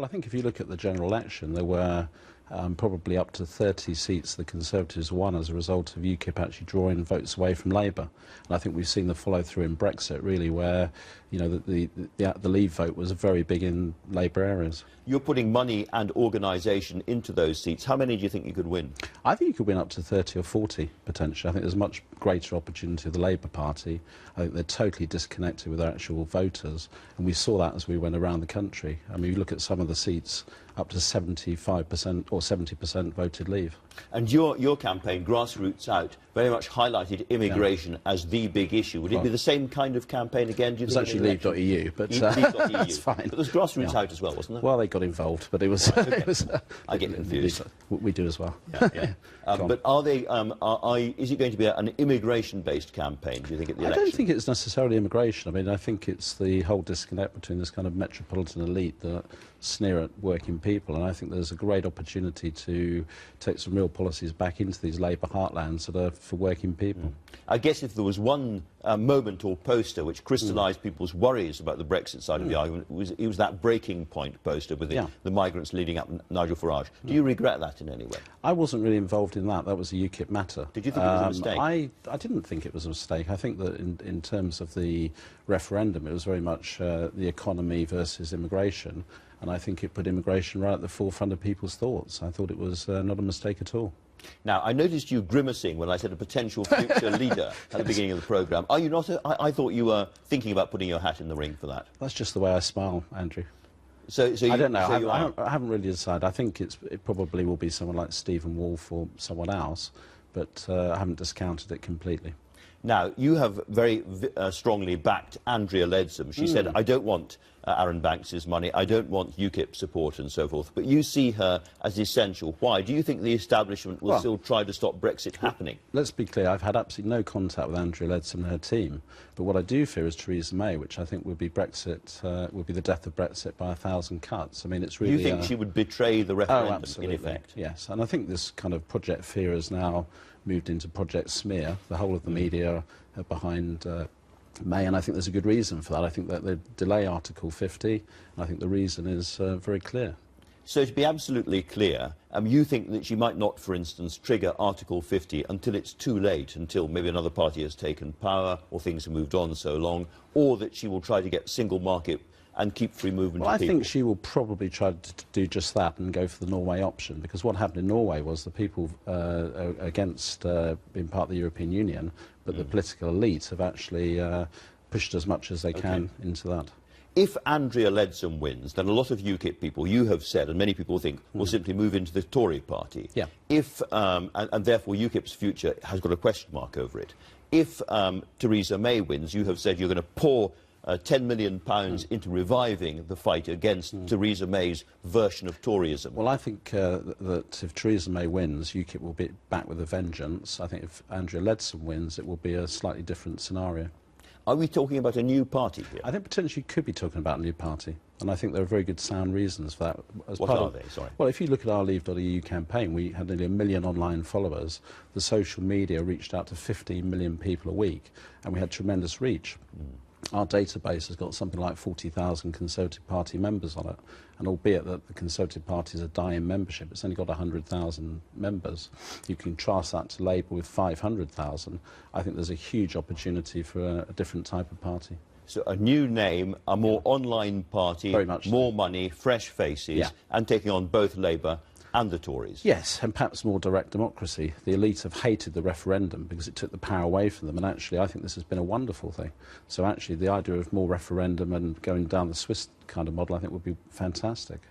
Well, I think if you look at the general election, there were probably up to 30 seats the Conservatives won as a result of UKIP actually drawing votes away from Labour. And I think we've seen the follow-through in Brexit, really, where the Leave vote was very big in Labour areas. You're putting money and organisation into those seats. How many do you think you could win? I think you could win up to 30 or 40, potentially. I think there's much greater opportunity with the Labour Party. I think they're totally disconnected with their actual voters, and we saw that as we went around the country. I mean, you look at some of the seats, up to 75% or 70% voted Leave. And your campaign, Grassroots Out, very much highlighted immigration as the big issue. Would it be the same kind of campaign again, do you think? It was actually Leave.EU, but that's fine. But there's Grassroots Out as well, wasn't there? Well, they got involved, but it was... I get confused. We do as well. Yeah. But are they... is it going to be an immigration-based campaign, do you think, at the election? I don't think it's necessarily immigration. I mean, I think it's the whole disconnect between this kind of metropolitan elite that sneer at working people, and I think there's a great opportunity to take some real policies back into these Labour heartlands that are for working people. I guess if there was one moment or poster which crystallised people's worries about the Brexit side of the argument, it was that breaking point poster with the migrants leading up Nigel Farage. Do you regret that in any way? I wasn't really involved in that. That was a UKIP matter. Did you think it was a mistake? I didn't think it was a mistake. I think that in terms of the referendum, it was very much the economy versus immigration, and I think it put immigration right at the forefront of people's thoughts. I thought it was not a mistake at all. Now, I noticed you grimacing when I said a potential future leader at the beginning of the programme. Are you not? I thought you were thinking about putting your hat in the ring for that. That's just the way I smile, Andrew. So I don't know. I haven't really decided. I think it probably will be someone like Stephen Wolfe or someone else, but I haven't discounted it completely. Now, you have very strongly backed Andrea Leadsom. She said, I don't want Arron Banks' money, I don't want UKIP support and so forth, but you see her as essential. Why? Do you think the establishment will still try to stop Brexit happening? Let's be clear, I've had absolutely no contact with Andrea Leadsom and her team, but what I do fear is Theresa May, which I think would be Brexit, would be the death of Brexit by 1,000 cuts. I mean, it's really... You think she would betray the referendum, absolutely, in effect? Yes, and I think this kind of Project Fear has now moved into Project Smear. The whole of the media are behind May, and I think there's a good reason for that. I think that they delay Article 50, and I think the reason is very clear. So to be absolutely clear, you think that she might not, for instance, trigger Article 50 until it's too late, until maybe another party has taken power or things have moved on so long, or that she will try to get single market and keep free movement of people? I think she will probably try to do just that and go for the Norway option, because what happened in Norway was the people against being part of the European Union, but the political elite have actually pushed as much as they can into that. If Andrea Leadsom wins, then a lot of UKIP people, you have said, and many people think, will simply move into the Tory party. Yeah. If, and therefore UKIP's future has got a question mark over it. If Theresa May wins, you have said you're going to pour £10 million into reviving the fight against Theresa May's version of Toryism. Well, I think that if Theresa May wins, UKIP will be back with a vengeance. I think if Andrea Leadsom wins, it will be a slightly different scenario. Are we talking about a new party here? I think potentially you could be talking about a new party, and I think there are very good sound reasons for that. What are they? Sorry. Well, if you look at our Leave.EU campaign, we had nearly 1 million online followers. The social media reached out to 15 million people a week, and we had tremendous reach. Our database has got something like 40,000 Conservative Party members on it, and albeit that the Conservative Party is a dying membership, it's only got 100,000 members. You can contrast that to Labour with 500,000. I think there's a huge opportunity for a different type of party. So a new name, a more online party, very much more money, fresh faces, and taking on both Labour and the Tories. Yes, and perhaps more direct democracy. The elite have hated the referendum because it took the power away from them, and actually I think this has been a wonderful thing. So actually the idea of more referendum and going down the Swiss kind of model I think would be fantastic.